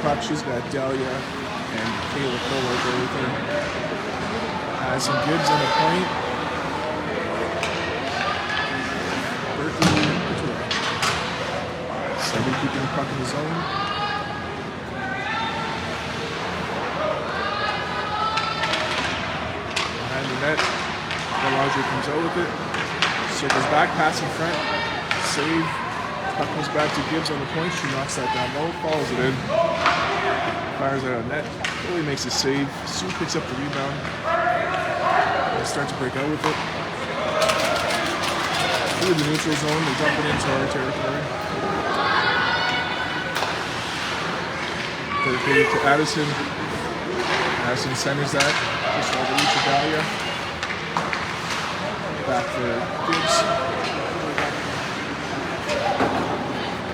puck. She's got Delia and Kayla Kohler go with her. Addison Gibbs on the point. Berkeley, Seven keeping the puck in the zone. Behind the net, Belanger comes out with it. Circles back, pass in front. Save. Puck comes back to Gibbs on the point. She knocks that down low, follows it in. Fires it out of net. Really makes a save. Sue picks up the rebound. They start to break out with it. Through the neutral zone, they dump it into our territory. Dedicated to Addison. Addison centers that. Just like the reach of Dahlia. Back for Gibbs.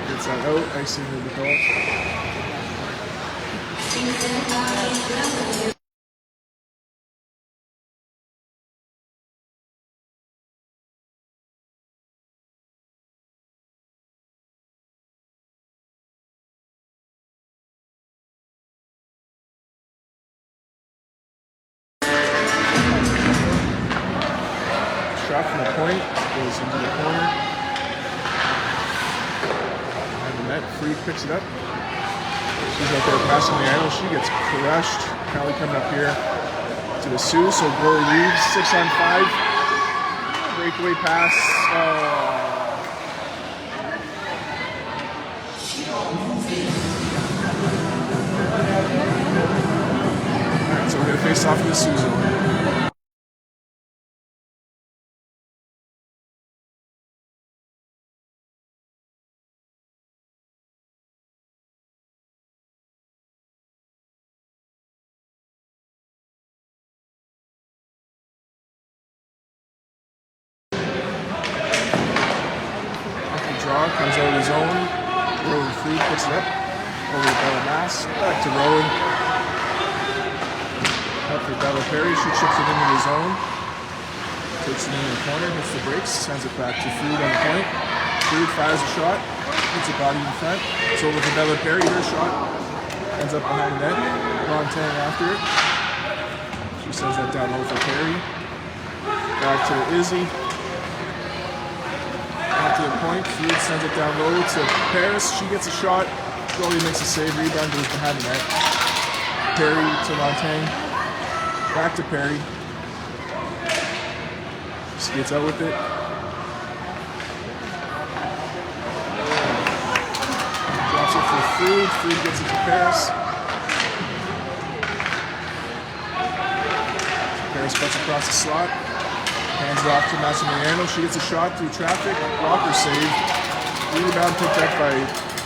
Gets that out. Icing in the goal. Shot from the point, goes into the corner. And the net, Freed picks it up. She's out there passing the angle. She gets crushed. Callie coming up here to the Sioux, so goalie leaves. 6 on 5. Breakaway pass. Alright, so we're going to face off in the Sioux zone. Draw, comes out of the zone. Rowan Freed picks it up. Over to Bella Mass. Back to Rowan. Up for Bella Perry. She chips it into the zone. Takes it in the corner. Hits the brakes. Sends it back to Freed on the point. Freed fires a shot. Hits a body in front. It's over to Bella Perry. Her shot ends up behind the net. Ron Tang after it. She sends that down low for Perry. Back to Izzy. To the point, Freed sends it down low to Paris. She gets a shot. Goalie makes a save. Rebound goes behind the net. Perry to Montaigne. Back to Perry. She gets out with it. Drops it for Freed. Freed gets it to Paris. Paris cuts across the slot. Hands it off to Massimiliano. She gets a shot through traffic. Blocker save. Rebound picked up by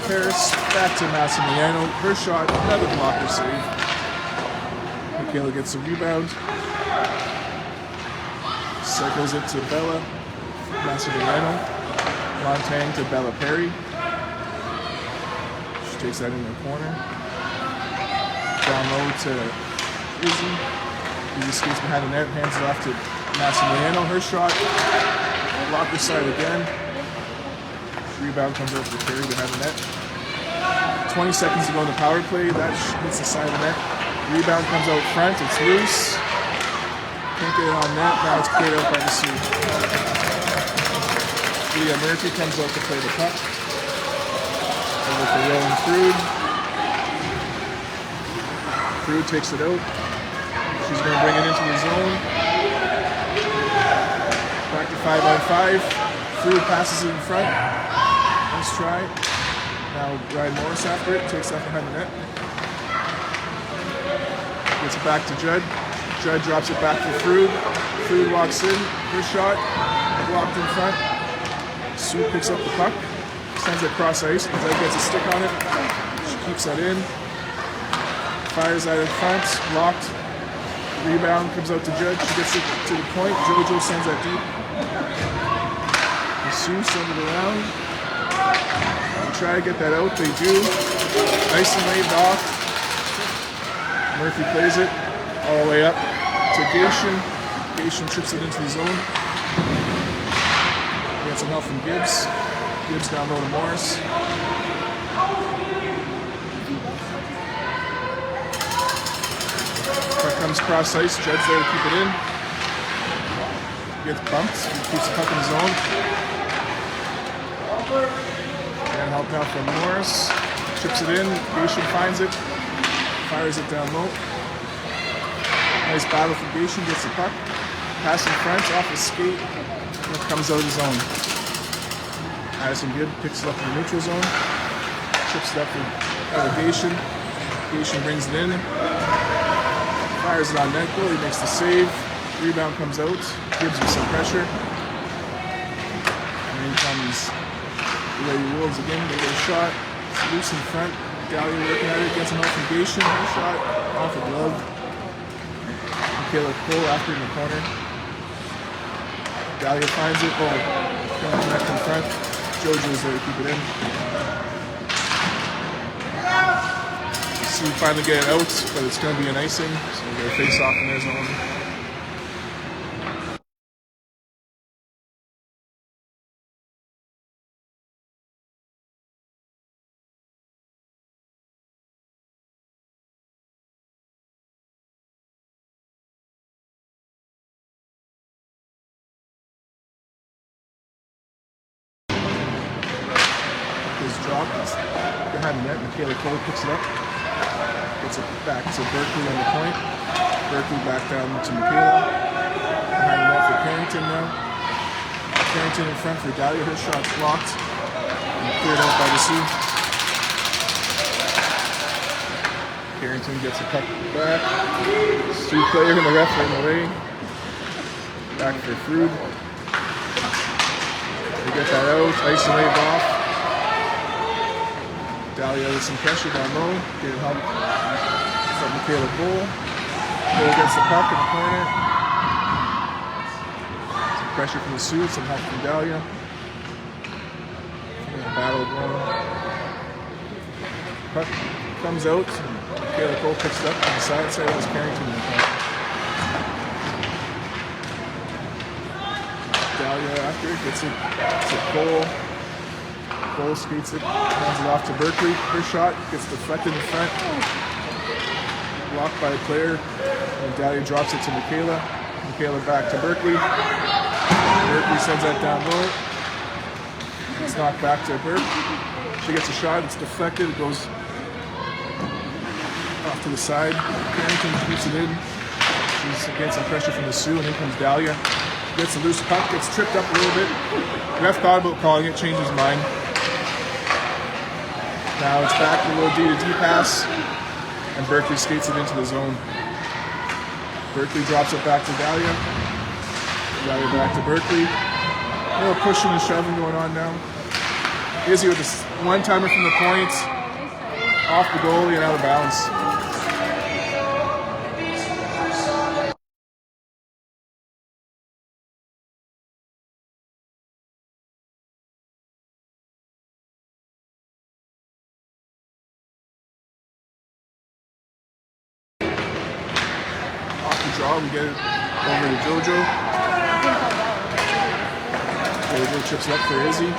Paris. Back to Massimiliano. Her shot. Another blocker save. Michaela gets the rebound. Cycles it to Bella. Massimiliano. Montaigne to Bella Perry. She takes that in the corner. Down low to Izzy. Izzy skates behind the net. Hands it off to Massimiliano, her shot, blocker side again. Rebound comes over to Perry behind the net. 20 seconds to go in the power play. That hits the side of the net. Rebound comes out front. It's loose. Can't get it on net. Now it's cleared out by the Sioux. Leah Murphy comes out to play the puck. Over for Rowan Freed. Freed takes it out. She's going to bring it into the zone. Back to 5 on 5. Freed passes it in front. Nice try. Now Ryan Morris after it. Takes that behind the net. Gets it back to Judd. Judd drops it back for Freed. Freed walks in. Her shot. Blocked in front. Sue picks up the puck. Sends it across ice. Judd gets a stick on it. She keeps that in. Fires that in front. Blocked. Rebound comes out to Judd. She gets it to the point. JoJo sends that deep. The Sioux send it around. They try to get that out. They do. Nice and waved off. Murphy plays it all the way up to Gation. Gation trips it into the zone. Gets some help from Gibbs. Gibbs down low to Morris. comes cross ice. Jed's there to keep it in. Gets bumped. He keeps the puck in his zone. And help now from Morris. Chips it in. Gation finds it. Fires it down low. Nice battle for Gation. Gets the puck. Pass in front. Off his skate. And it comes out of his zone. Addison Good picks it up in the neutral zone. Chips it up for Gation. Gation brings it in. Fires it on net goal. He makes the save. Rebound comes out. Gives him some pressure. And then comes the Lady Wolves again. They get a shot. It's loose in front. Dahlia working at it. Gets an notification. No shot. Off a glove. Michaela Cole after in the corner. Dahlia finds it. Oh, coming back in front. JoJo's there to keep it in. We finally get it out, but it's going to be an icing, so we get a face off in their zone. His drop is behind the net. Michaela Cole picks it up. Gets it back to Berkeley on the point. Berkeley back down to Michaela. Behind the net for Carrington now. Carrington in front for Dahlia. Her shot's blocked. And cleared out by the Sioux. Carrington gets a puck back. Sioux player in the ref right away. Back for Frood. They get that out. Ice and wave off. Dahlia with some pressure down low. Getting help from Michaela Cole. Cole gets the puck in the corner. Some pressure from the Sioux, some help from Dahlia. Battle going. Puck comes out. Michaela Cole picks it up on the side. It was Carrington in the corner. Dahlia after it gets it to Cole. Cole skates it, hands it off to Berkeley. Her shot gets deflected in front. Blocked by a player. And Dahlia drops it to Michaela. Michaela back to Berkeley. Berkeley sends that down low. It's knocked back to Berkeley. She gets a shot, it's deflected, it goes off to the side. Carrington keeps it in. She's getting some pressure from the Sioux, and in comes Dahlia. Gets a loose puck, gets tripped up a little bit. Ref thought about calling it, changed his mind. Now it's back to a little D to D pass, and Berkeley skates it into the zone. Berkeley drops it back to Dahlia. Dahlia back to Berkeley. A little pushing and shoving going on now. Izzy with this one-timer from the point, off the goalie and out of bounds. Draw, we get it over to JoJo. JoJo chips it up for Izzy.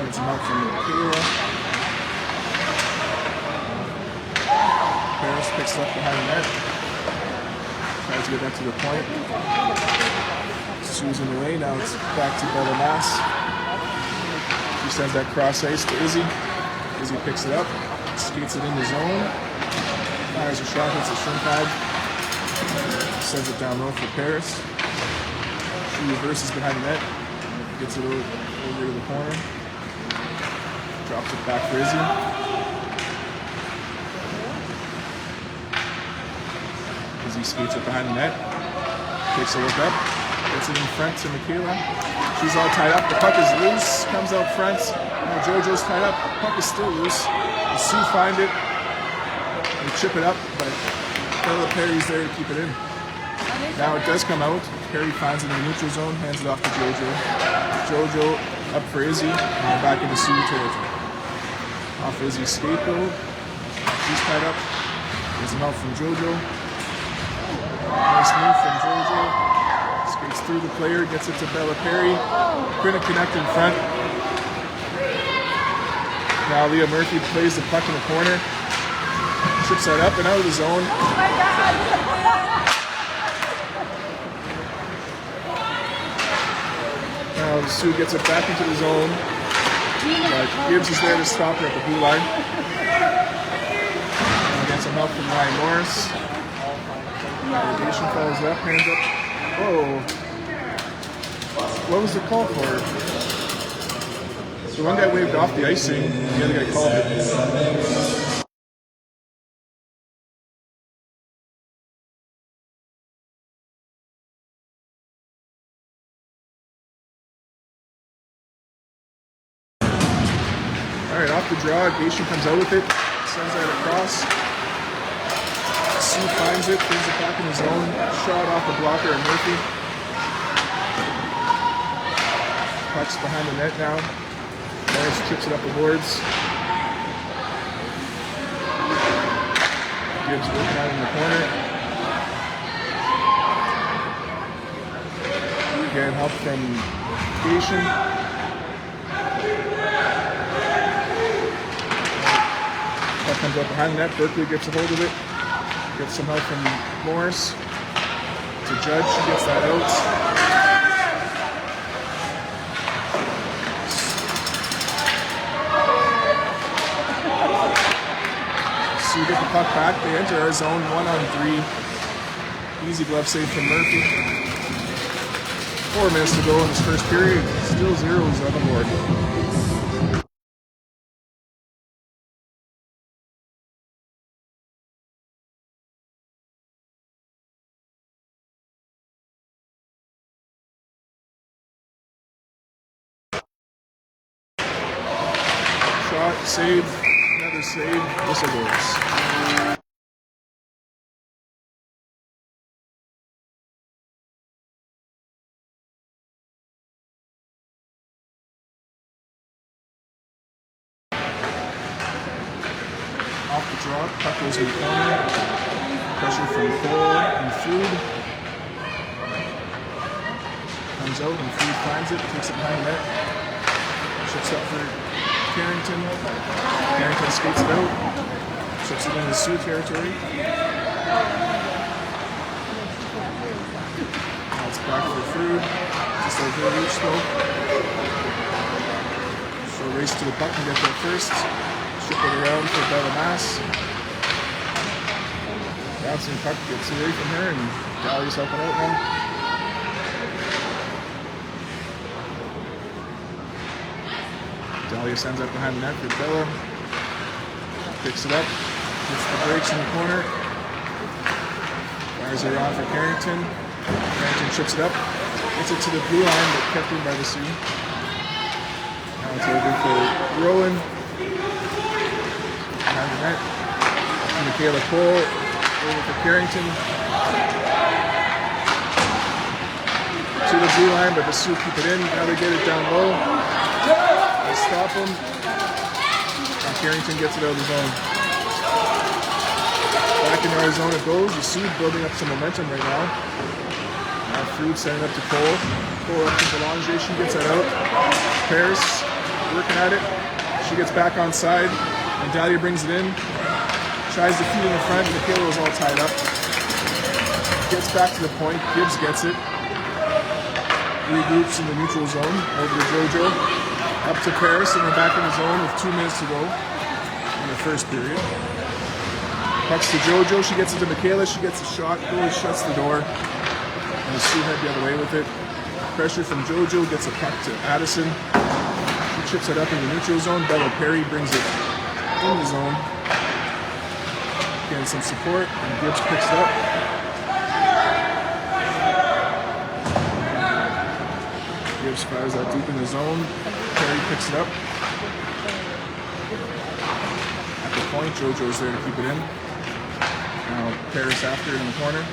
Gets him out from Michaela. Paris picks it up behind the net. Tries to get that to the point. Sue's in the way, now it's back to Bella Mass. She sends that cross ice to Izzy. Izzy picks it up, skates it in the zone. Fires a shot, hits a shrimp pad. Sends it down low for Paris. She reverses behind the net. Gets it over to the corner. Drops it back for Izzy. Izzy skates it behind the net. Takes a look up. Gets it in front to Michaela. She's all tied up. The puck is loose. Comes out front. Now JoJo's tied up. The puck is still loose. The Sioux find it. They chip it up, but Bella Perry's there to keep it in. Now it does come out. Perry finds it in the neutral zone, hands it off to JoJo. JoJo up for Izzy, and back into Sioux territory. Off Izzy's skate though. She's tied up. There's an out from JoJo. Nice move from JoJo. Skates through the player, gets it to Bella Perry. Couldn't connect in front. Now Leah Murphy plays the puck in the corner. trips that up and out of the zone. Oh my God! Now Sue gets it back into the zone. Gibbs is there to stop her at the blue line. Now get some help from Ryan Morris. Irrigation follows up, hands up. Oh. What was the call for? The one guy waved off the icing, the other guy called it. Alright, off the draw, Gation comes out with it, sends that across. Sue finds it, brings it back in his zone, shot off the blocker of Murphy. Puck's behind the net now. Morris trips it up the boards. Gibbs working out in the corner. Again, help from Gation. Puck comes up behind the net. Berkeley gets a hold of it. Gets some help from Morris. To Judge, she gets that out. Sue get the puck back. They enter our zone 1-on-3. Easy glove save from Murphy. 4 minutes to go in this first period. Still zeros on the board. Shot, save, another save, whistle goes. Off the draw, puck goes in the corner. Pressure from Cole and Food. Comes out and Food finds it, takes it behind the net. Chips up for Carrington. Carrington skates it out. Chips it into Sioux territory. Now it's back for Food. Just like their reach though. So race to the puck and get there first. Strip it around for Bella Mass. Bouncing puck gets away from her and Dahlia's helping out now. Dahlia sends out behind the net for Bella. Picks it up. Gets the brakes in the corner. Fires it around for Carrington. Carrington trips it up. Gets it to the blue line, but kept in by the Sioux. Now it's over for Rowan. Behind the net. Michaela Cole. Over for Carrington. To the blue line, but the Sioux keep it in. Now they get it down low. They stop him. And Carrington gets it out of the zone. Back in Arizona it goes. The Sioux building up some momentum right now. Now Food sending up to Cole. Cole up to Belanger. She gets that out. Paris working at it. She gets back on side. And Dahlia brings it in. Tries to feed in the front. Michaela was all tied up. Gets back to the point. Gibbs gets it. Regroups in the neutral zone. Over to JoJo. Up to Paris, and we're back in the zone with 2 minutes to go in the first period. Pucks to JoJo. She gets it to Michaela. She gets a shot. Goalie shuts the door. And the Sioux head the other way with it. Pressure from JoJo. Gets a puck to Addison. She chips it up in the neutral zone. Bella Perry brings it in the zone. Getting some support, and Gibbs picks it up. Gibbs fires that deep in the zone. Perry picks it up. At the point, JoJo's there to keep it in. Now Paris after it in the corner.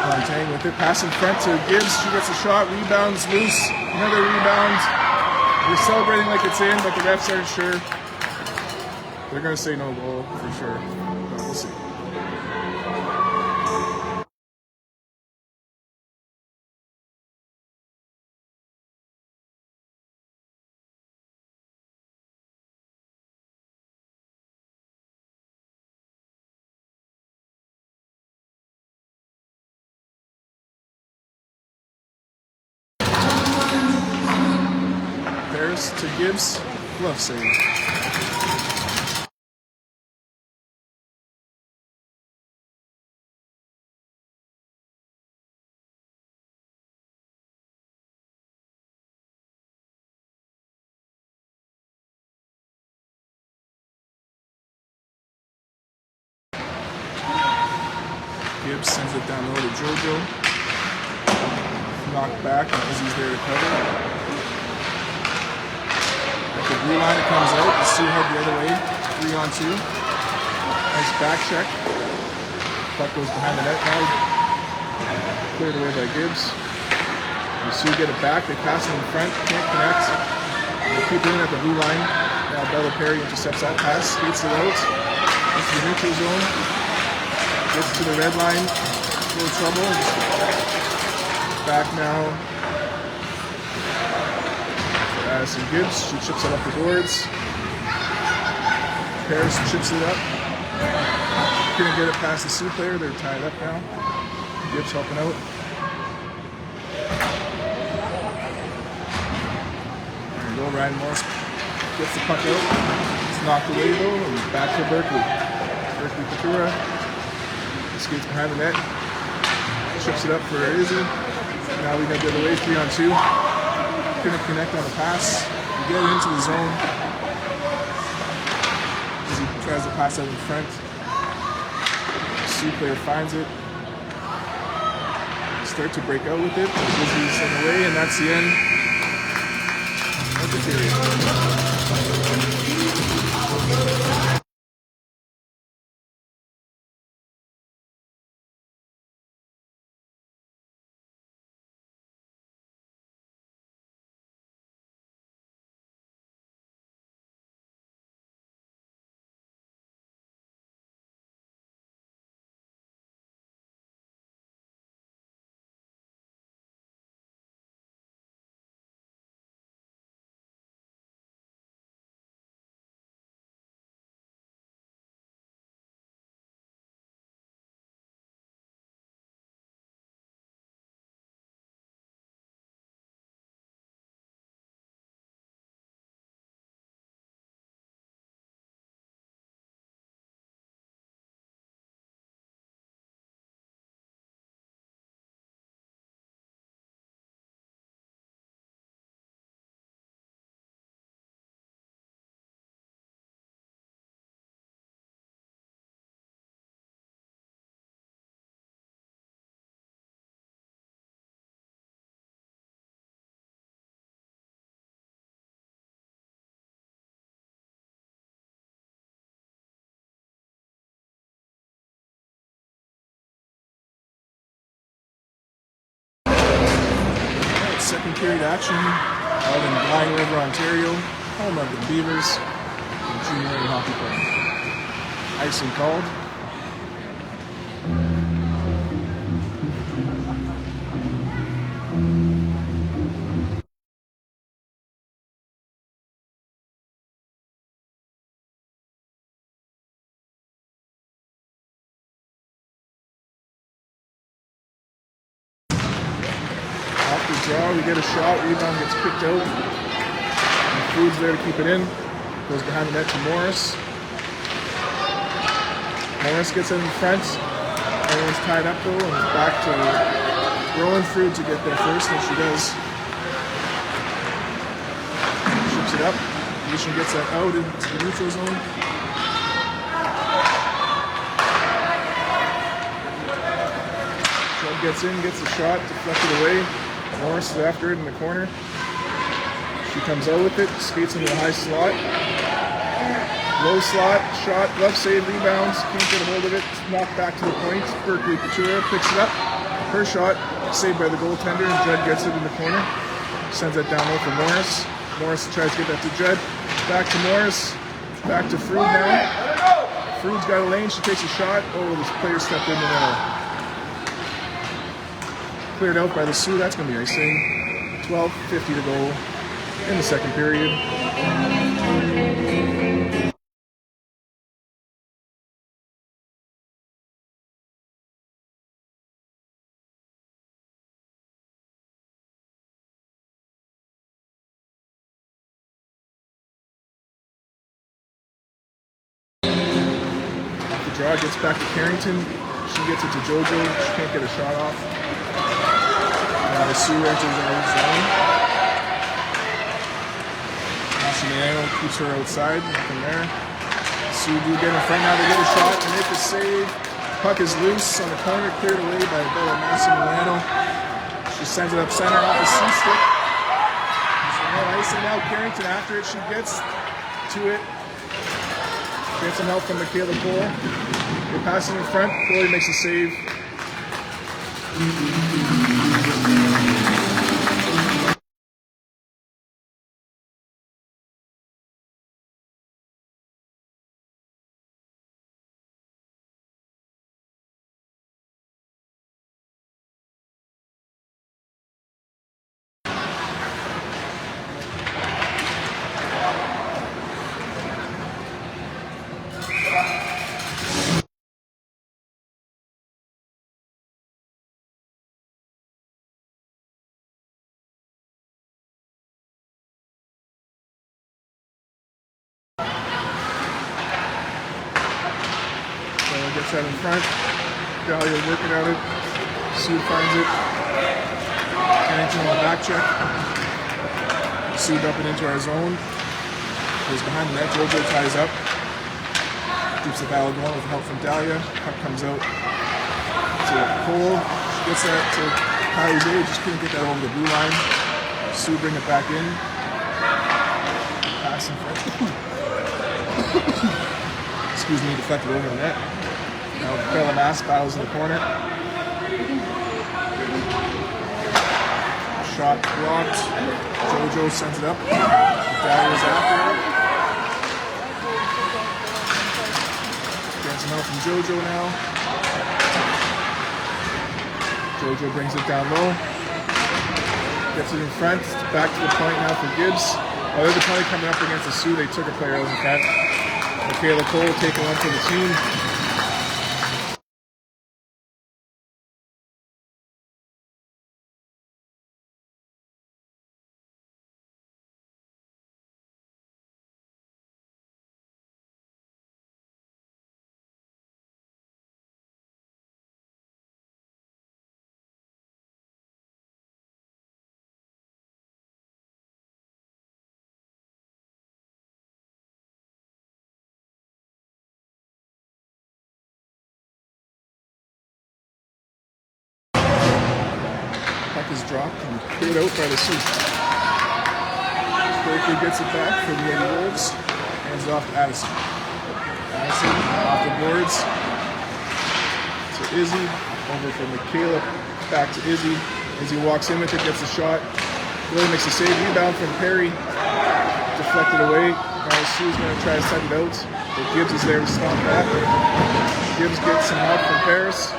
Montaigne with it. Pass in front to Gibbs. She gets a shot. Rebounds loose. Another rebound. We're celebrating like it's in, but the refs aren't sure. They're going to say no goal for sure. But we'll see. Morris to Gibbs. Glove save. Gibbs sends it down low to JoJo. Knocked back because he's there to cover. At the blue line, it comes out. The Sioux head the other way. 3-on-2. Nice back check. Puck goes behind the net now. Cleared away by Gibbs. The Sioux get it back. They pass it in front. Can't connect. They keep it in at the blue line. Now Bella Perry intercepts that pass. Skates it out. Into the neutral zone. Gets to the red line. A little trouble. Back now. Addison Gibbs. She chips it up the boards. Paris chips it up. Couldn't get it past the Sioux player. They're tied up now. Gibbs helping out. There you go. Ryan Morris gets the puck out. It's knocked away though. And back to Berkeley. Berkeley Couture. Skates behind the net. Chips it up for Izzy. Now we got the other way. 3-on-2. Couldn't connect on the pass. We get it into the zone. Izzy tries to pass out in front. Sioux player finds it. Start to break out with it. Izzy's in the way, and that's the end of the period. Second period action out in Blind River, Ontario, home of the Beavers and Junior A Hockey Club. Icing called. Off the draw, we get a shot, rebound gets kicked out. And Food's there to keep it in. Goes behind the net to Morris. Morris gets it in front. Everyone's tied up though, and it's back to Rowan Food to get there first, and she does. Ships it up. Edition gets that out into the neutral zone. Judd gets in, gets the shot, deflected away. Morris is after it in the corner. She comes out with it, skates into the high slot. Low slot, shot, glove save, rebounds, can't get a hold of it, knocked back to the point. Berkeley Couture picks it up. Her shot, saved by the goaltender, and Judd gets it in the corner. Sends that down low for Morris. Morris tries to get that to Judd. Back to Morris. Back to Frood now. Frood's got a lane, she takes a shot. Oh, this player stepped in the middle. Cleared out by the Sioux, that's going to be icing. 12:50 to go in the second period. draw, gets back to Carrington. She gets it to JoJo. She can't get a shot off. Now Sue enters her own zone. Massimiliano keeps her outside. Nothing there. Sue do get in front now to get a shot and make the save. Puck is loose on the corner, cleared away by Bella Massimiliano. She sends it up center off the Sue stick. There's no icing now. Carrington after it. She gets to it. Gets some help from Michaela Cole. They pass it in front. Chloe makes a save. Gets that in front. Dahlia working at it. Sue finds it. Carrington on the back check. Sue up and into our zone. Goes behind the net. JoJo ties up. Keeps the battle going with help from Dahlia. Puck comes out to Cole. She gets that to Kylie Day. Just couldn't get that over the blue line. Sue bring it back in. Pass in front. Excuse me, deflected over the net. Now Bella Mass battles in the corner. Shot blocked. JoJo sends it up. Dahlia's after it. Getting some help from JoJo now. JoJo brings it down low. Gets it in front. Back to the point now for Gibbs. Oh, there's a penalty coming up against the Sioux. They took a player out in front. Michaela Cole taking one for the team. Puck is dropped and cleared out by the Sioux. Berkeley gets it back for the Lady Wolves. Hands it off to Addison. Addison off the boards to Izzy. Over from Michaela. Back to Izzy. Izzy walks in with it, gets a shot. Really makes a save. Rebound from Perry. Deflected away. Now Sioux's going to try to set it out. But Gibbs is there to stop that. Gibbs gets some help from Paris.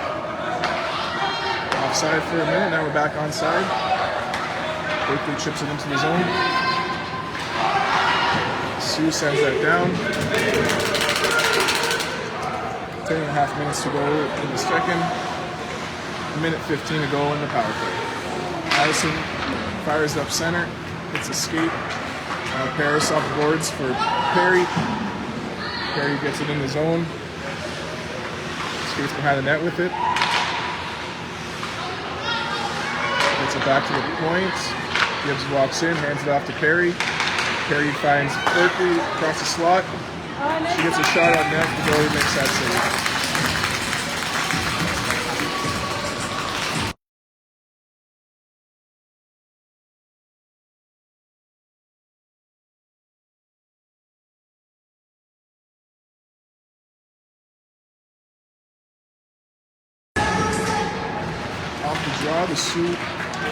Offside for a minute, now we're back onside. Berkeley chips it into the zone. Sue sends that down. 10.5 minutes to go in the second. 1:15 to go in the power play. Addison fires up center, hits a skate. Paris off the boards for Perry. Perry gets it in the zone. Skates behind the net with it. Gets it back to the point. Gibbs walks in, hands it off to Perry. Perry finds Berkeley across the slot. She gets a shot on net. The goalie makes that save. Off the draw, the Sioux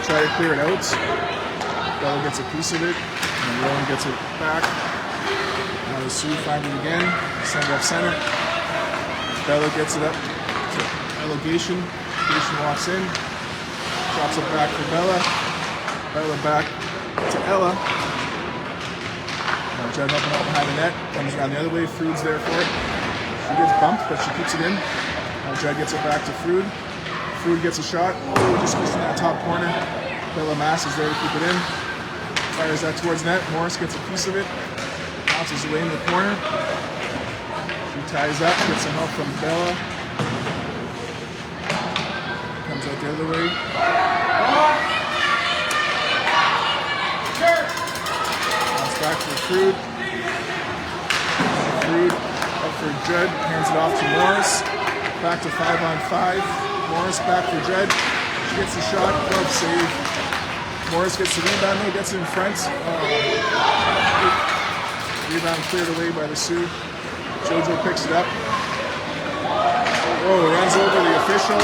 try to clear it out. Bella gets a piece of it, and Rowan gets it back. Now the Sioux find it again, send it up center. Bella gets it up to Elevation. Elevation walks in, drops it back for Bella. Bella back to Ella. Now Jed up and up behind the net, comes around the other way. Frood's there for it. She gets bumped, but she keeps it in. Now Jed gets it back to Frood. Frood gets a shot. Oh, just missing that top corner. Bella Mass is there to keep it in. Fires that towards net. Morris gets a piece of it. Bounces away in the corner. She ties up, gets some help from Bella. Comes out the other way. Bounce back for Crude. Crude up for Judd, hands it off to Morris. Back to 5-on-5. Morris back for Judd. She gets the shot, glove save. Morris gets the rebound, though, gets it in front. Rebound cleared away by the Sioux. Jojo picks it up. Oh, runs over the official.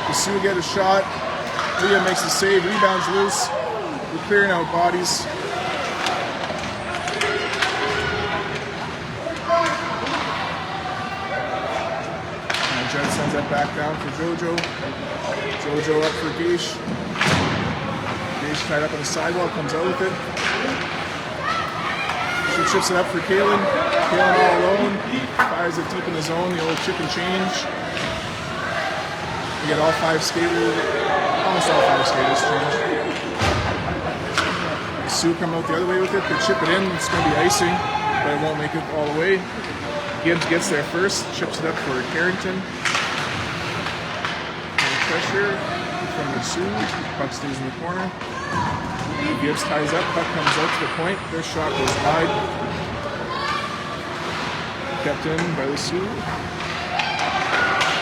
The Sioux get a shot. Leah makes the save, rebounds loose. We're clearing out bodies. And Judd sends that back down for Jojo. Jojo up for Geish. Geish tied up on the sidewall, comes out with it. She chips it up for Kaylin. Kaylin all alone. Fires it deep in the zone, the old chip and change. We get all 5 skaters, almost all 5 skaters change. Sioux come out the other way with it. They chip it in. It's going to be icing, but it won't make it all the way. Gibbs gets there first, chips it up for Carrington. Pressure from the Sioux. Puck stays in the corner. Gibbs ties up, puck comes out to the point. Their shot goes wide. Kept in by the Sioux.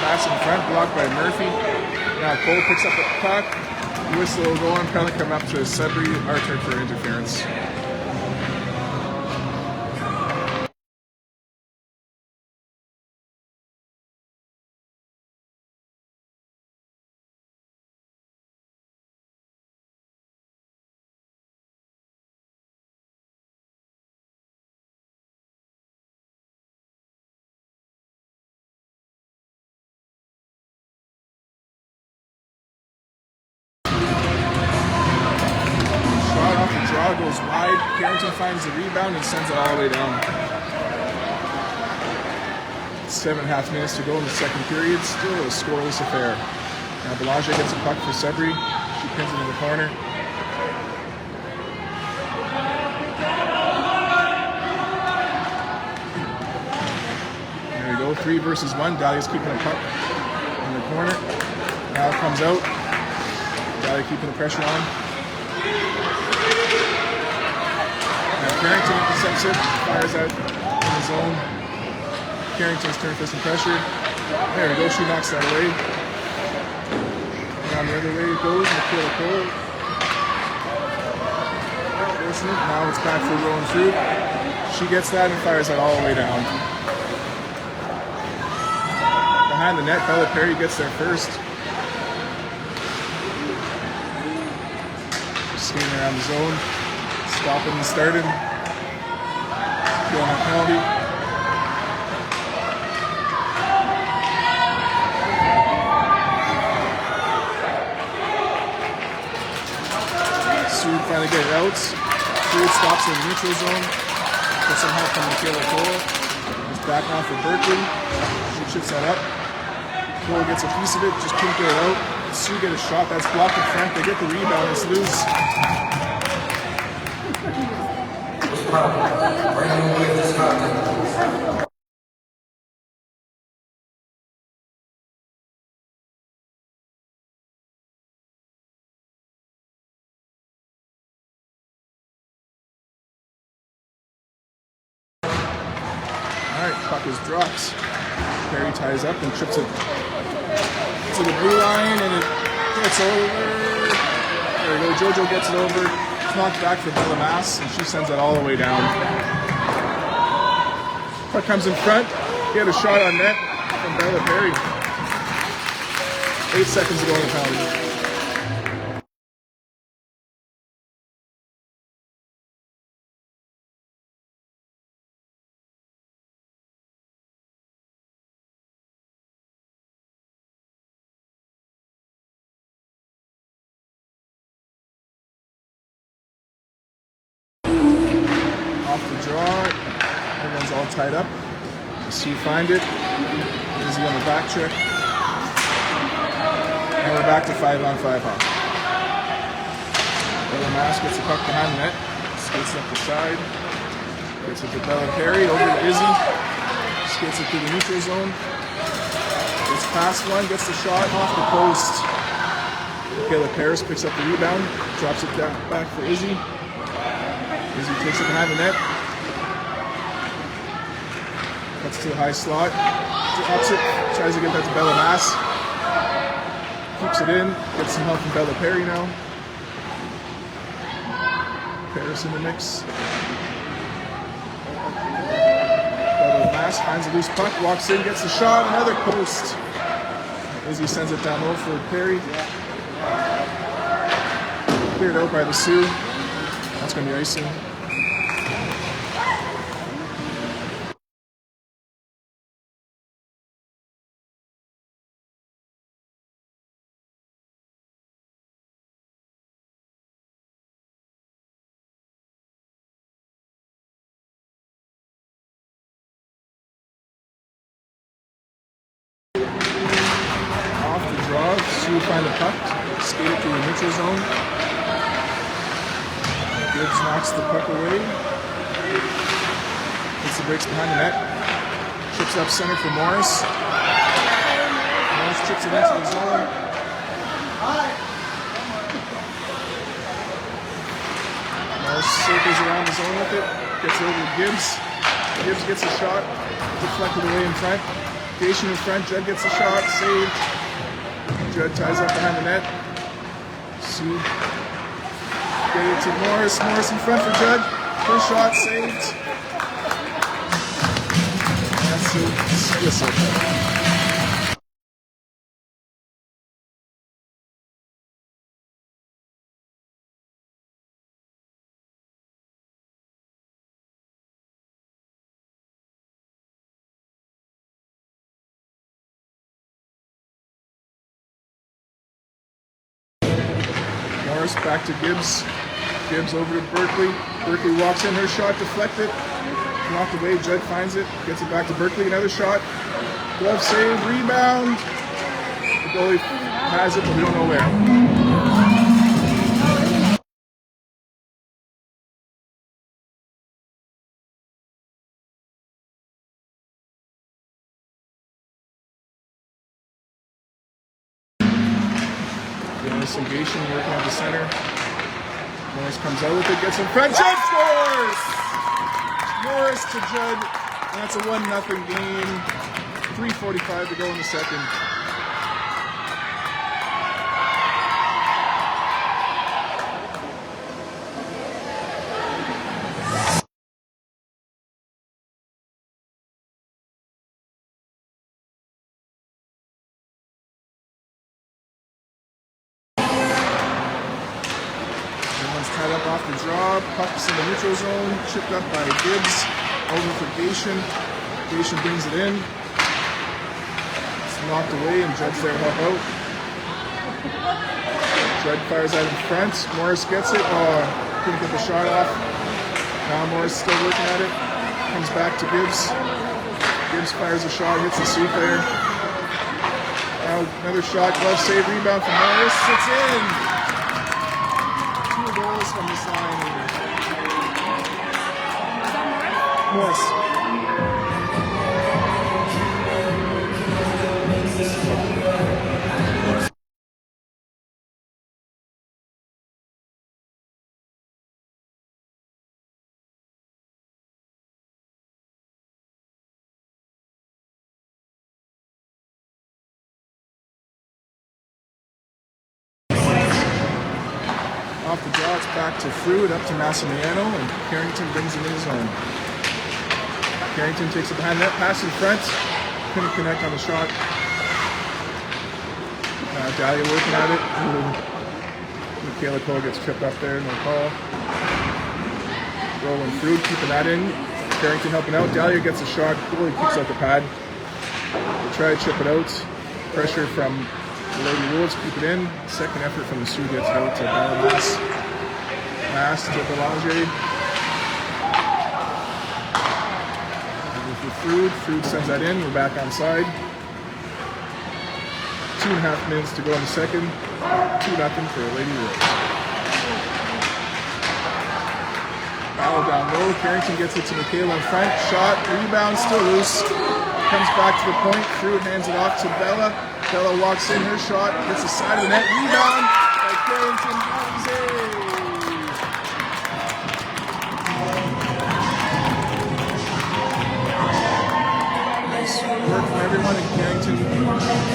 Pass in front, blocked by Murphy. Now Cole picks up the puck. Whistle will go on, penalty come up to Sudbury, our turn for interference. Goes wide. Carrington finds the rebound and sends it all the way down. 7.5 minutes to go in the second period. Still a scoreless affair. Now Belanger gets a puck for Sudbury. She pins it in the corner. There we go. 3 versus 1. Dahlia's keeping the puck in the corner. Now it comes out. Dahlia keeping the pressure on. Carrington intercepts it, fires out in the zone. Carrington's turn for some pressure. There we go, she knocks that away. Around the other way it goes, Michaela Cole. Now it's back for Rowan Fruit. She gets that and fires that all the way down. Behind the net, Bella Perry gets there first. Skating around the zone. Stopping and starting. Going on penalty. Sioux finally get it out. Fruit stops in the neutral zone. Gets some help from Michaela Cole. It's back now for Berkeley. She chips that up. Cole gets a piece of it, just couldn't get it out. Sioux get a shot that's blocked in front. They get the rebound, it's loose. Alright, puck is dropped. Perry ties up and trips it to the blue line and it gets over. There we go, Jojo gets it over. It's knocked back for Bella Mass and she sends it all the way down. Puck comes in front. Get a shot on net from Bella Perry. 8 seconds to go in the penalty. Off the draw, everyone's all tied up. You see, find it. Easy on the back check. And we're back to 5-on-5 hockey. Bella Mass gets the puck behind the net, skates up the side, gets it to Bella Perry, over to Izzy. gets it through the neutral zone. Gets past one, gets the shot off the post. Michaela Paris picks up the rebound, drops it back for Izzy. Izzy takes it behind the net. Cuts to the high slot. Drops it, tries to get that to Bella Mass. Keeps it in, gets some help from Bella Perry now. Paris in the mix. Bella Mass finds a loose puck, walks in, gets the shot, another post. Izzy sends it down low for Perry. Cleared out by the Sioux. That's going to be icing. Off the draw, Sioux find the puck, skate it through the neutral zone. Gibbs knocks the puck away. Gets the breaks behind the net. Chips up center for Morris. Morris chips it into the zone. Morris circles around the zone with it. Gets it over to Gibbs. Gibbs gets a shot. Deflected away in front. Station in front. Judd gets a shot. Saved. Judd ties up behind the net. Sioux. Get it to Morris. Morris in front for Judd. First shot saved. That's a whistle. Morris back to Gibbs. Gibbs over to Berkeley. Berkeley walks in, her shot deflected. Knocked away, Judd finds it. Gets it back to Berkeley, another shot. Glove save, rebound. The goalie has it, but we don't know where. Investigation working at the center. Morris comes out with it, gets in front, Judd scores! Morris to Judd, and that's a 1-0 game. 3:45 to go in the second. Tied up off the draw, pucks in the neutral zone, chipped up by Gibbs, over for Gation. Gation brings it in. It's knocked away and Judd's there to help out. Judd fires out in front, Morris gets it, couldn't get the shot off. Now Morris still working at it, comes back to Gibbs. Gibbs fires a shot, hits the Sioux player. Now another shot, glove save, rebound from Morris, it's in! Goals from this line. Morris. Off the draw, it's back to Fruit, up to Massimiliano, and Carrington brings him in his own. Carrington takes it behind net, pass in front, couldn't connect on the shot. Dahlia working at it. Michaela Cole gets tripped up there, no call. Rolling Fruit, keeping that in. Carrington helping out, Dahlia gets a shot, goalie keeps out the pad. They try to chip it out, pressure from the Lady Wolves, keep it in. Second effort from the Sioux gets it out to Mass. Mass to Belanger. For Fruit sends that in. We're back on side. 2.5 minutes to go in the second. 2-0 for Lady Wolves. Battle down low. Carrington gets it to Michaela in front. Shot, rebound, still loose. comes back to the point. Fruit hands it off to Bella. Bella walks in, her shot hits the side of the net. Rebound by Carrington Jose. Nice work from everyone, and Carrington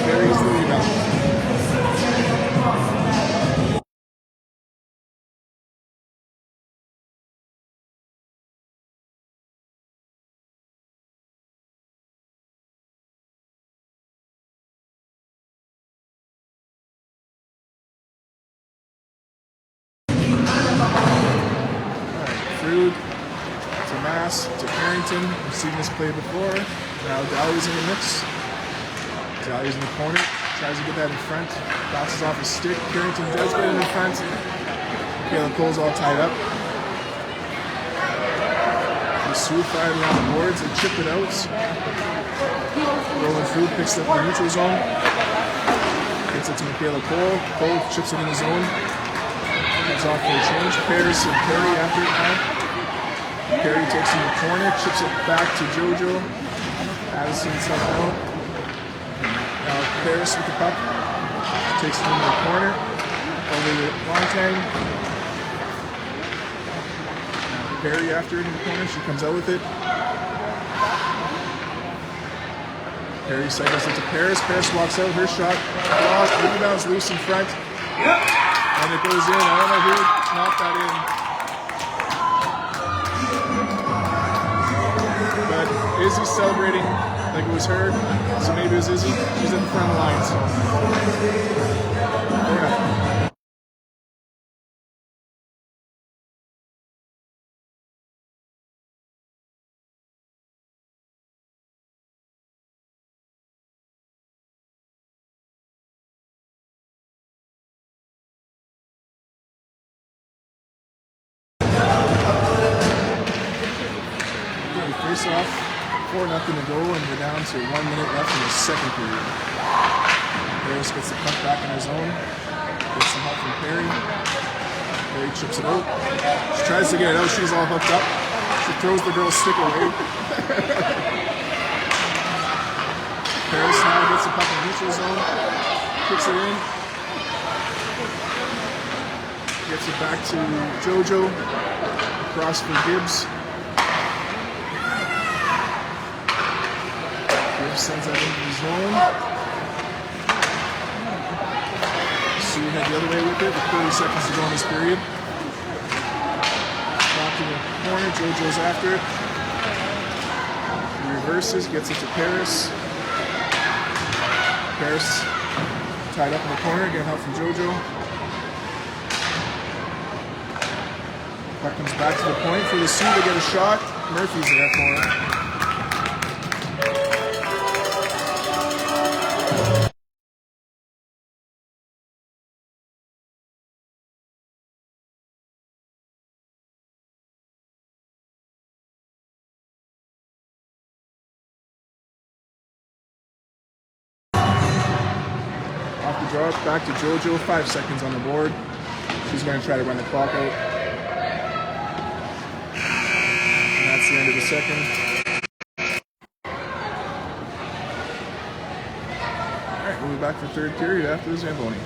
buries the rebound. Fruit to Mass to Carrington. We've seen this play before. Now Dahlia's in the mix. Dahlia's in the corner. Tries to get that in front. Bounces off his stick. Carrington does get it in front. Caleb Cole's all tied up. The Sioux fired around the boards. They chip it out. Roland Fruit picks it up in the neutral zone. Gets it to Michaela Cole. Cole chips it in the zone. Comes off for a change. Paris and Perry after it now. Perry takes in the corner, chips it back to JoJo. Addison's helping out. Now Paris with the puck. Takes it in the corner. Over the long tang. Now Perry after it in the corner. She comes out with it. Perry cycles it to Paris. Paris walks out. Her shot blocked. Rebounds loose in front. And it goes in. I don't know who knocked that in. But Izzy's celebrating like it was her. So maybe it was Izzy. She's at the front of the line. So. Yeah. Face off, 4-0 to go, and we're down to 1 minute left in the second period. Harris gets the puck back in her zone, gets some help from Perry. Perry chips it out. She tries to get it out, she's all hooked up. She throws the girl's stick away. Harris now gets the puck in the neutral zone, kicks it in. Gets it back to JoJo, across for Gibbs. Sends that into the zone. Sioux head the other way with it with 30 seconds to go in this period. Back in the corner, JoJo's after it. He reverses, gets it to Paris. Paris tied up in the corner, getting help from JoJo. Puck comes back to the point for the Sioux to get a shot. Murphy's there for him. Off the draw, back to JoJo, 5 seconds on the board. She's going to try to run the clock out. And that's the end of the second. Alright, we'll be back for third period after the Zamboni.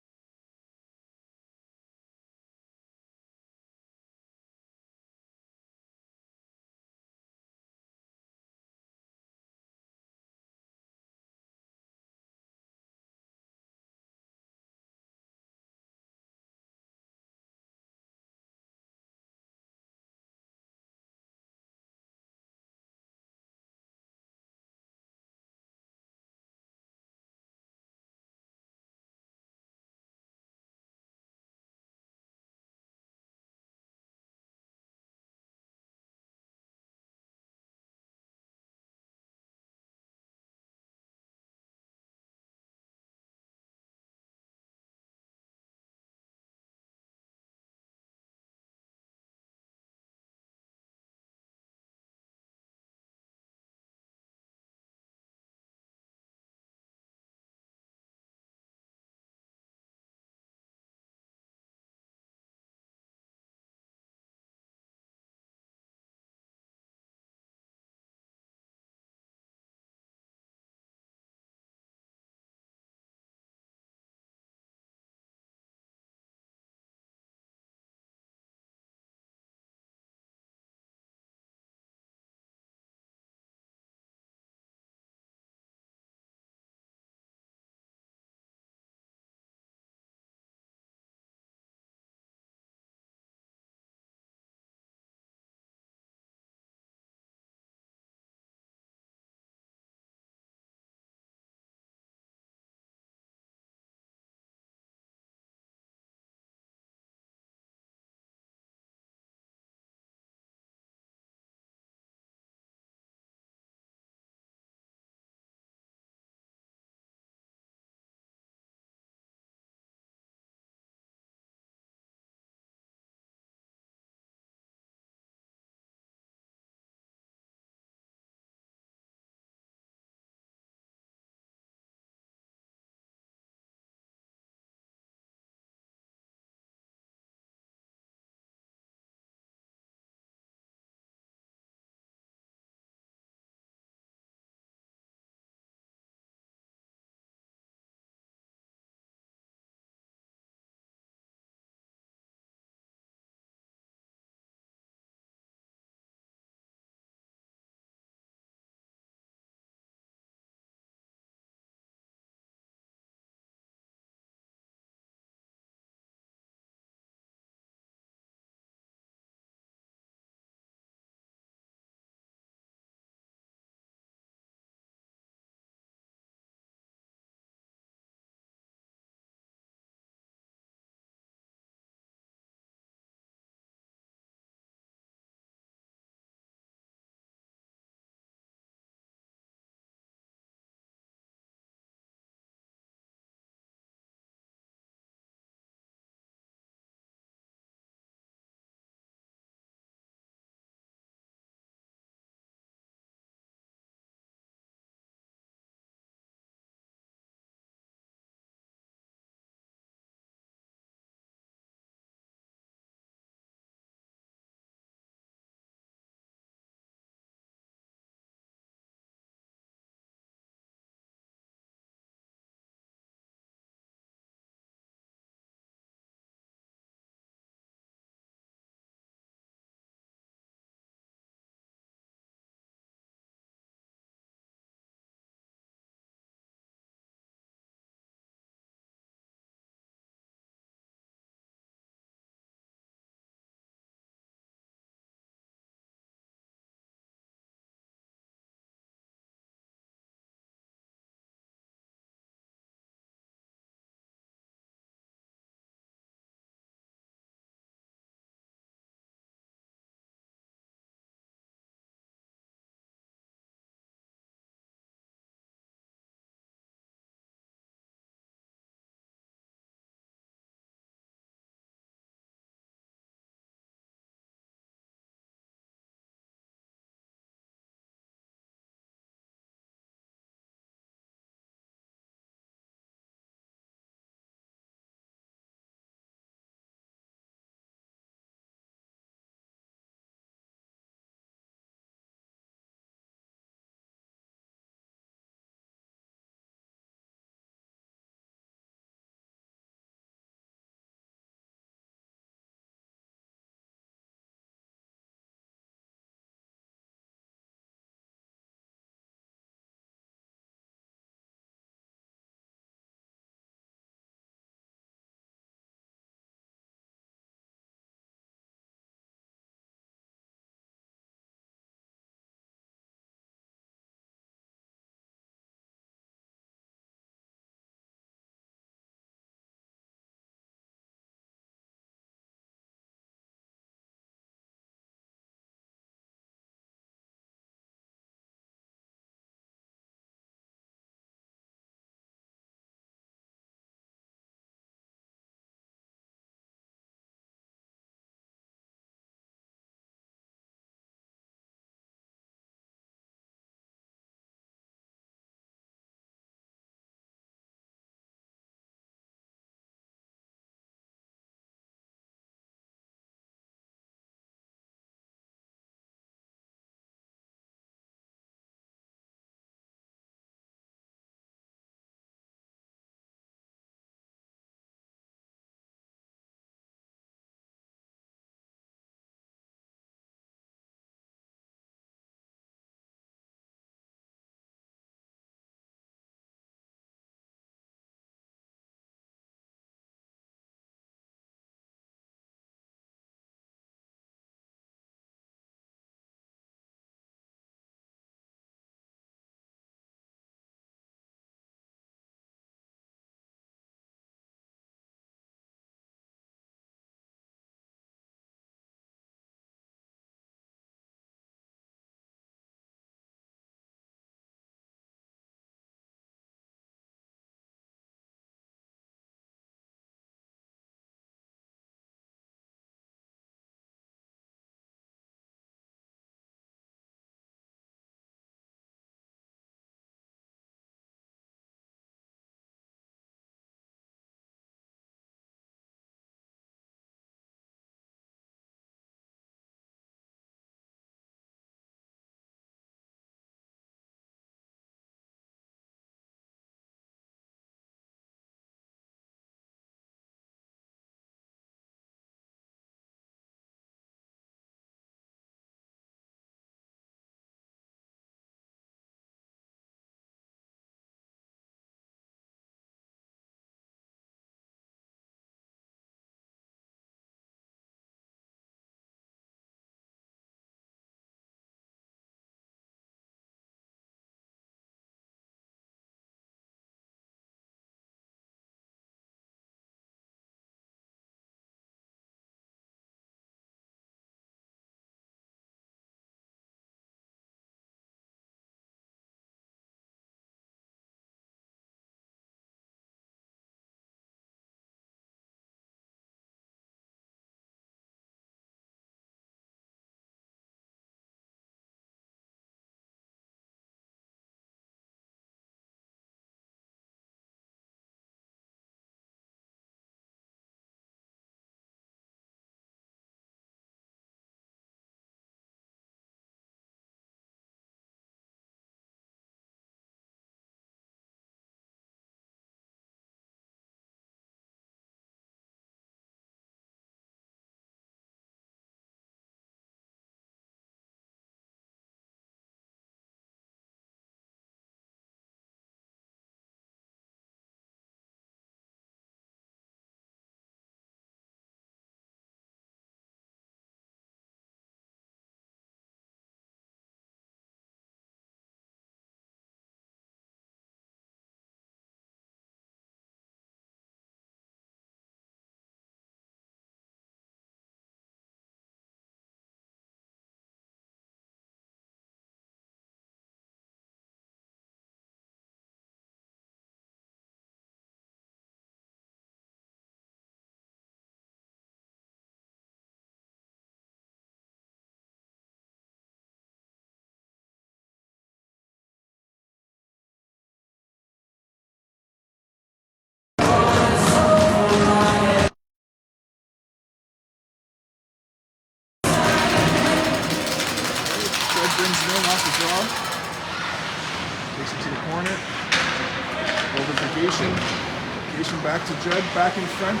Carrington back to Judd, back in front.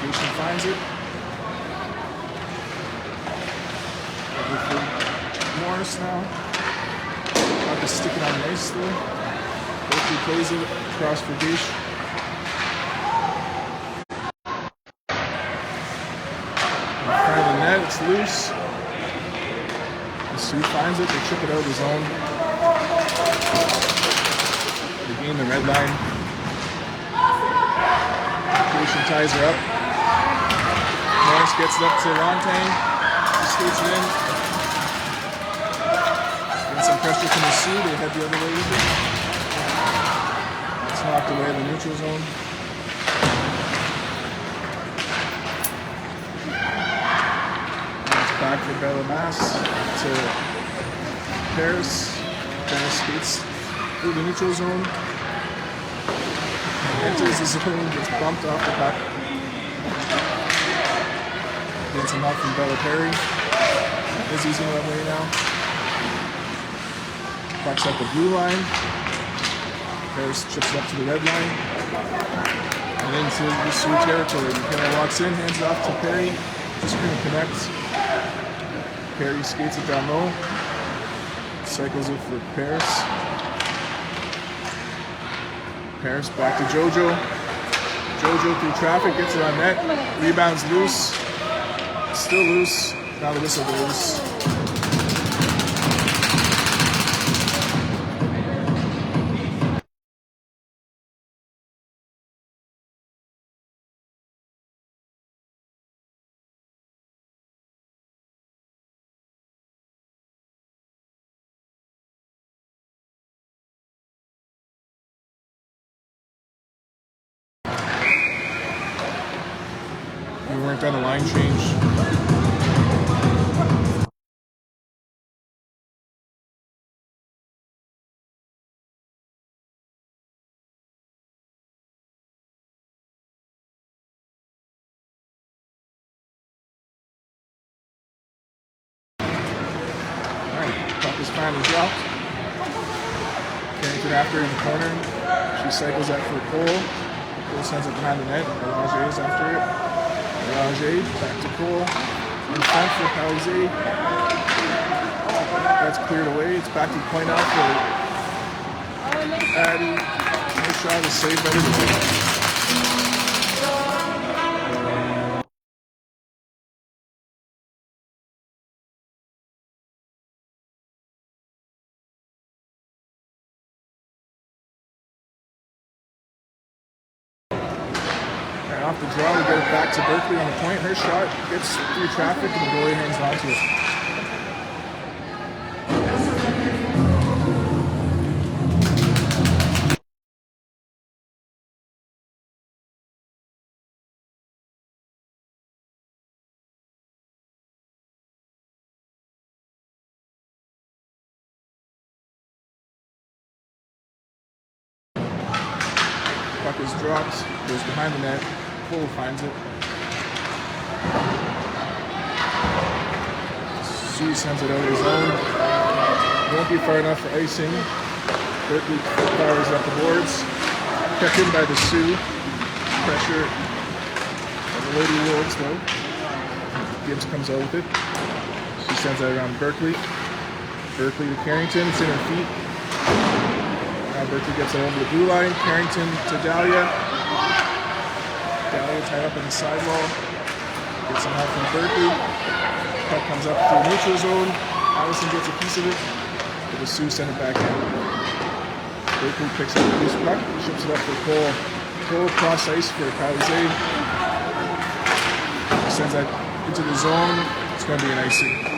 Jason finds it. Morris now. About to stick it on nicely. Berkeley plays it across for Gage. In front of the net, it's loose. The Sioux finds it, they chip it out of his own. They gain the red line. Gage ties her up. Morris gets it up to Lontang. He skates it in. Some pressure from the Sioux, they head the other way with it. It's knocked away in the neutral zone. And it's back for Bellamass to Paris. Paris skates through the neutral zone. Enters the zone, gets bumped off the puck. Gets him out from Bella Perry. Is using one way now. Puck's at the blue line. Harris chips it up to the red line. And into the Sioux territory. McKenna walks in, hands it off to Perry. Just going to connect. Perry skates it down low. Cycles it for Paris. Paris back to Jojo. Jojo through traffic, gets it on net. Rebounds loose. Still loose. Now the whistle goes. We weren't done a line change. Alright, puck is finally dropped. Carrington after in the corner. She cycles that for Cole. Cole sends it behind the net. Belanger is after it. Belanger back to Cole. In front for Palizé. That's cleared away. It's back to the point out for Addy. Nice shot is saved by the goalie. Off the draw, we get it back to Berkeley on the point. Her shot gets through traffic and the goalie hangs on to it. Puck is dropped, goes behind the net. Cole finds it. Sioux sends it out of his own. Won't be far enough for icing. Berkeley fires up the boards. Kept in by the Sioux. Pressure of the Lady Wolves though. Gibbs comes out with it. She sends that around Berkeley. Berkeley to Carrington. It's in her feet. Now Berkeley gets it over the blue line. Carrington to Dahlia. Dahlia tied up in the sidewall. Gets some help from Berkeley. Puck comes up through the neutral zone. Allison gets a piece of it. But the Sioux send it back in. Berkeley picks up the loose puck. Ships it up for Cole. Cole cross ice for Palizé. Sends that into the zone. It's going to be an icing.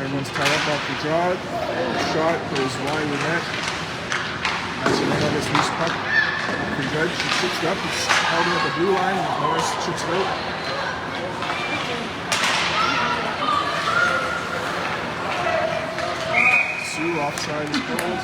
Everyone's tied up off the draw. Shot goes wide of the net. Marcelino gets loose puck. The judge, she chips it up. It's held in at the blue line. Morris chips it out. Sue, offside is called.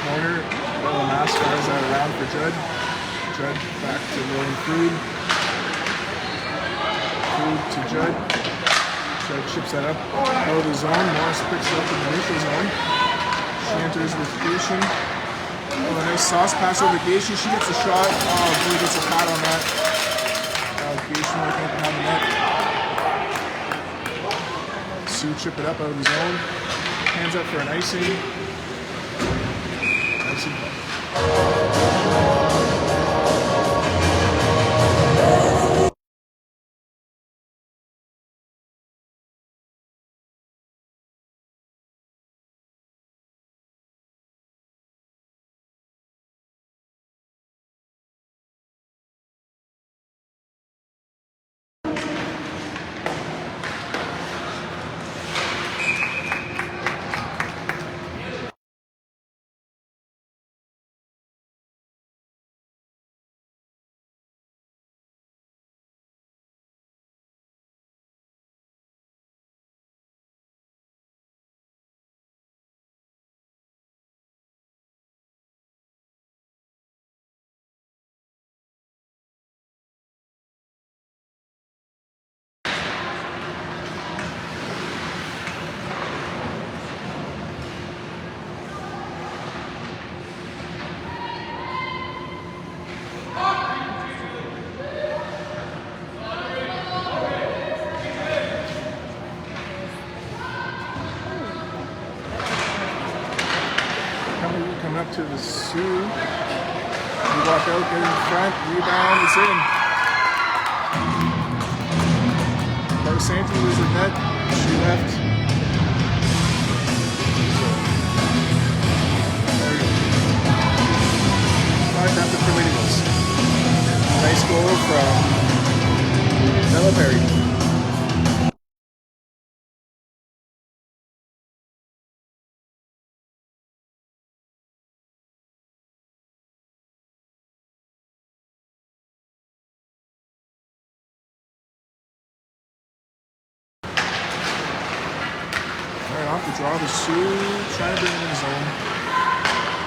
Corner, Bella Mass fires that around for Judd. Judd back to William Food. Food to Judd. Judd chips that up out of the zone. Morris picks it up in the neutral zone. Shanters with Gation. Oh, a nice sauce pass over Gation. She gets a shot. Oh, Blue gets a pat on that. Gation looking behind the net. Sue chip it up out of the zone. Hands up for an icing. Coming up to the Sioux. We walk out, get in front, rebound, it's in. Barsanti was the net, she left. After for Ladies. Nice goal from Bella Perry. Right off the draw, the Sioux trying to bring it in the zone.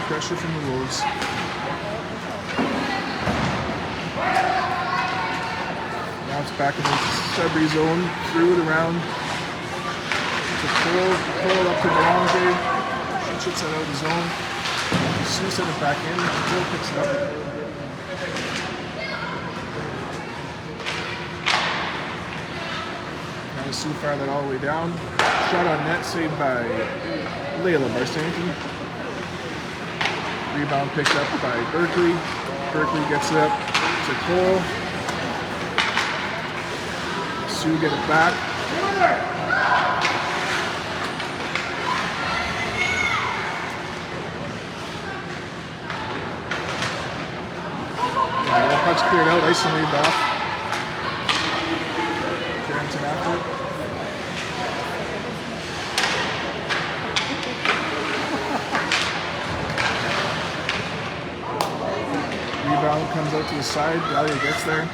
Pressure from the Wolves. Now it's back in the Sudbury zone, threw it around to Cole up to Belanger. She chips it out of the zone. Sioux sent it back in. Cole picks it up. Now Sioux fire that all the way down. Shot on net, saved by Layla Barsanti. Rebound picked up by Berkeley. Berkeley gets it up to Cole. Sioux get it back. The puck's cleared out, icing lead off. Carrington after it. Rebound comes out to the side. Dahlia gets there.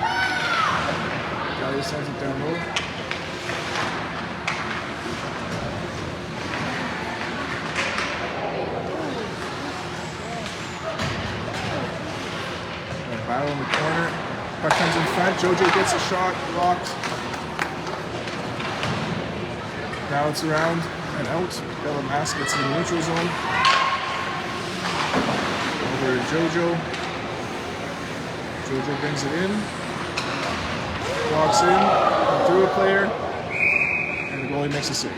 Dahlia sends it down low. Battle in the corner. Puck comes in front. JoJo gets a shot. Blocked. Now it's around and out. Bella Mass gets in the neutral zone. Over to JoJo. JoJo brings it in, walks in, through a player, and the goalie makes a save.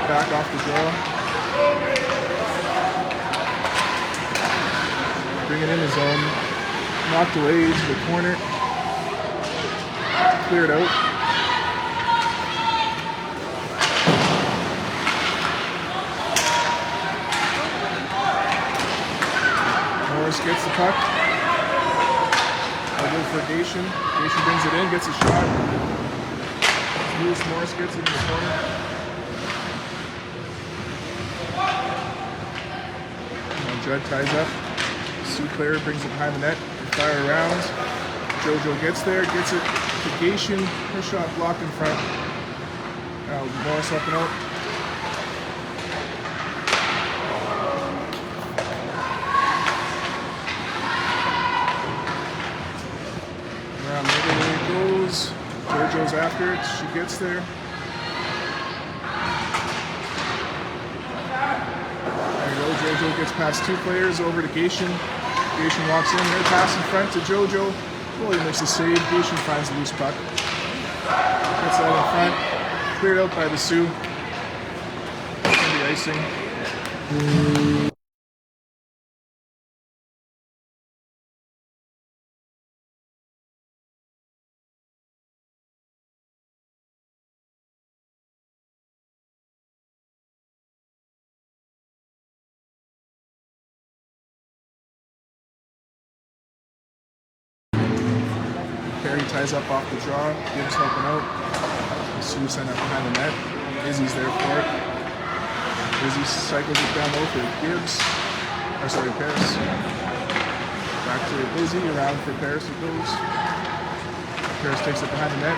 back off the draw. Bring it in his zone. Knocked away to the corner. Clear it out. Morris gets the puck. I'll go for Gation. Gation brings it in, gets a shot. Loose. Morris gets it in the corner. And Judd ties up. Sioux player brings it behind the net. They fire around. JoJo gets there, gets it to Gation. Her shot blocked in front. Now Morris up and out. Around the other way it goes. JoJo's after it. She gets there. There you go. JoJo gets past two players over to Gation. Gation walks in. Her pass in front to JoJo. Goalie makes a save. Gation finds the loose puck. Gets that in front. Cleared out by the Sioux. That's going to be icing. Perry ties up off the draw. Gibbs helping out. The Sioux send it behind the net. Izzy's there for it. Izzy cycles it down low for Gibbs. Or sorry, Paris. Back to Izzy. Around for Paris it goes. Paris takes it behind the net.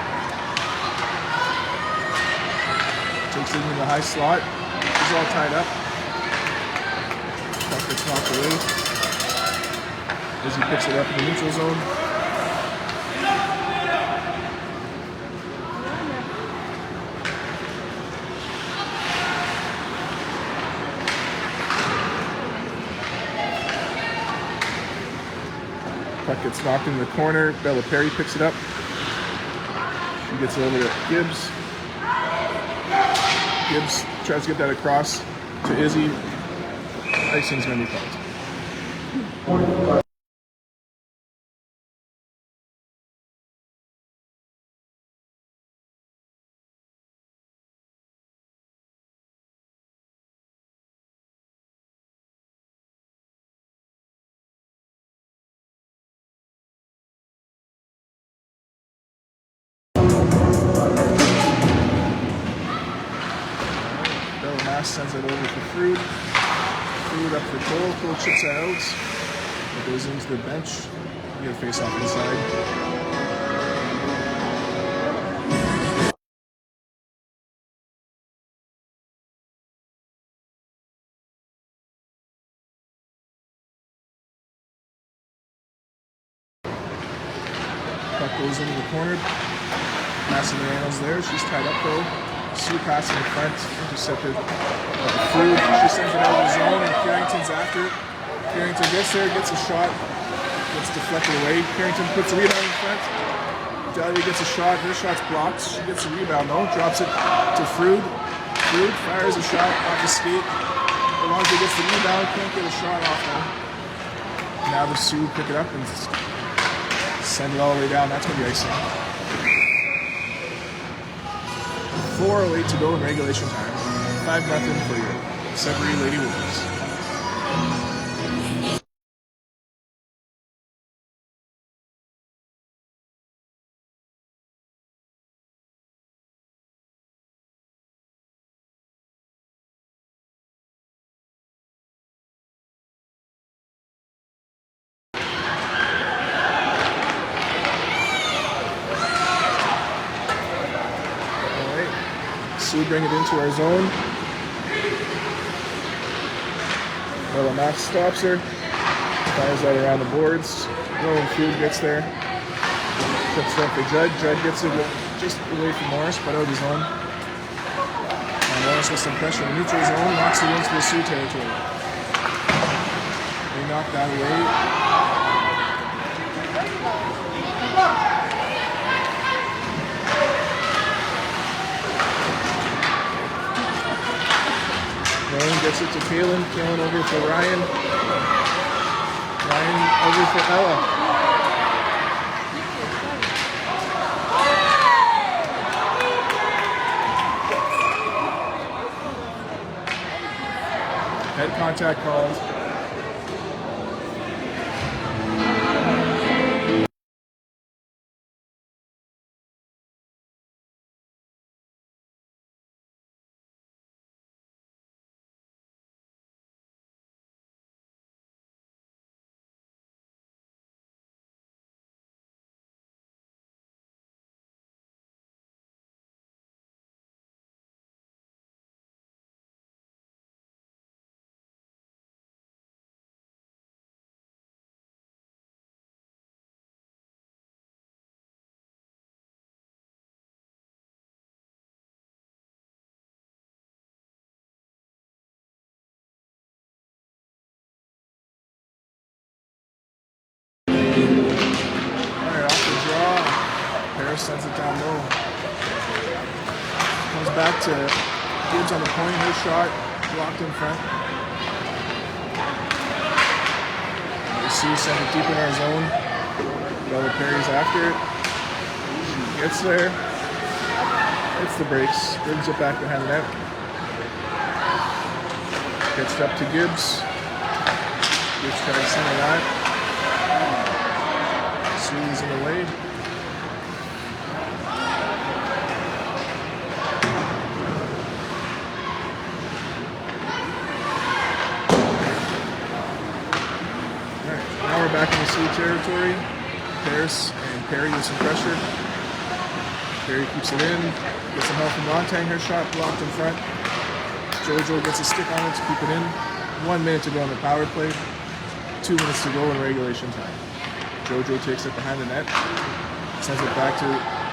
Takes it into the high slot. It's all tied up. Puck gets knocked away. Izzy picks it up in the neutral zone. Puck gets knocked in the corner. Bella Perry picks it up. She gets it over to Gibbs. Gibbs tries to get that across to Izzy. Icing's going to be called. Sends it over to Frood. Frood up for Cole. Cole chips it out. It goes into the bench. You get a face off inside. Puck goes into the corner. Massimiliano's there. She's tied up though. Sioux passing in front, intercepted Frood. She sends it out of the zone, and Carrington's after it. Carrington gets there, gets a shot, gets deflected away. Carrington puts a rebound in front. Dahlia gets a shot, her shot's blocked. She gets a rebound though, drops it to Frood. Frood fires a shot off the skate. Alonzo gets the rebound, can't get a shot off though. Now the Sioux pick it up and send it all the way down. That's going to be icing. 4:08 to go in regulation time. 5-0 for your Sudbury Lady Wolves. Sioux bring it into our zone. Well, Max stops her. Fires that around the boards. Rowan Food gets there. Puts it up for Judd. Judd gets it just away from Morris, but out of his own. And Morris with some pressure in the neutral zone. Knocks it into the Sioux territory. They knock that away. Lane gets it to Kaylin. Kaylin over for Ryan. Ryan over for Ella. Head contact called. Sends it down low. Comes back to Gibbs on the point. Her shot blocked in front. You see, send it deep in our zone. Bella Perry's after it. She gets there. Hits the brakes. Brings it back behind the net. Gets it up to Gibbs. Gibbs tries to center that. Sue's in the way. Back in the Sioux territory. Paris and Perry with some pressure. Perry keeps it in. Gets some help from Montang. Her shot blocked in front. Jojo gets a stick on it to keep it in. 1 minute to go on the power play. 2 minutes to go in regulation time. Jojo takes it behind the net. Sends it back to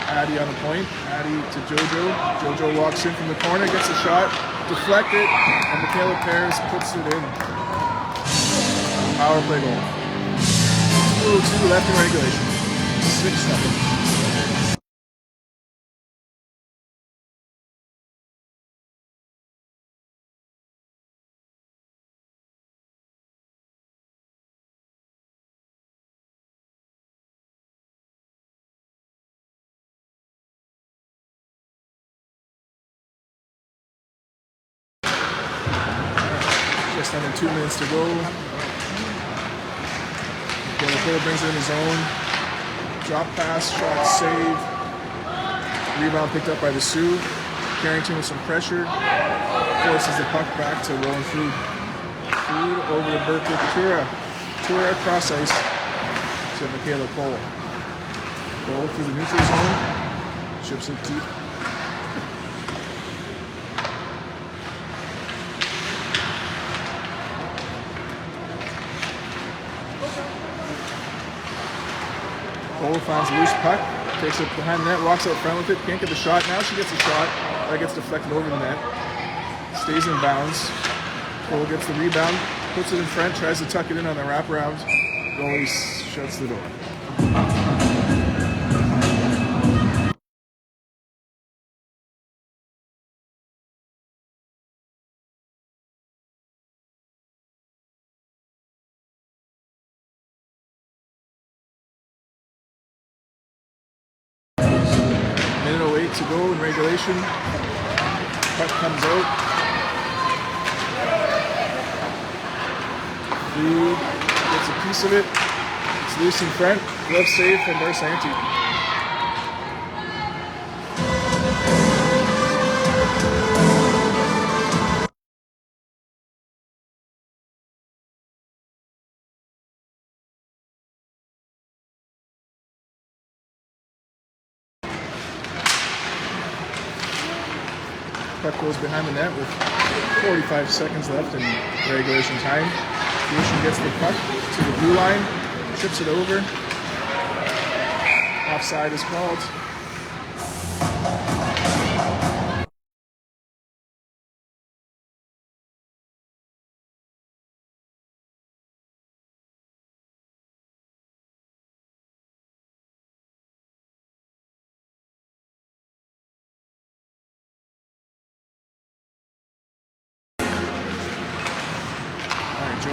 Addie on the point. Addie to Jojo. Jojo walks in from the corner. Gets a shot. Deflected. And Michaela Paris puts it in. Power play goal. 2:02 left in regulation. 6-7. Just under 2 minutes to go. Taylor brings it in his own. Drop pass, shot, save. Rebound picked up by the Sioux. Carrington with some pressure. Forces the puck back to Rowan Food. Food over to Burke with Tura. Tura across ice to Michaela Cole. Cole through the neutral zone. Chips it deep. Cole finds a loose puck, takes it behind the net, walks out front with it, can't get the shot. Now she gets a shot, that gets deflected over the net. Stays in bounds. Cole gets the rebound, puts it in front, tries to tuck it in on the wraparound. Goalie shuts the door. To go in regulation. Puck comes out. Food gets a piece of it. It's loose in front. Glove save from Barsanti. Puck goes behind the net with 45 seconds left in regulation time. Gushin gets the puck to the blue line, trips it over. Offside is called.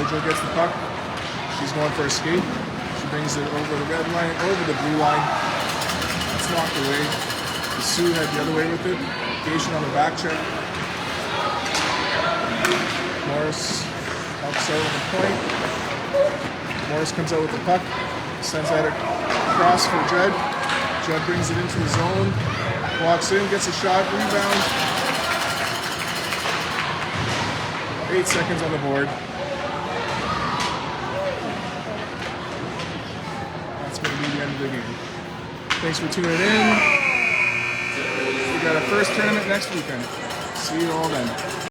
Mojo gets the puck. She's going for a skate. She brings it over the red line, over the blue line. That's knocked away. Sue had the other way with it. Gation on the back check. Morris helps out with the point. Morris comes out with the puck. Sends that across for Judd. Judd brings it into the zone. Walks in, gets a shot, rebound. 8 seconds on the board. That's going to be the end of the game. Thanks for tuning in. We got our first tournament next weekend. See you all then.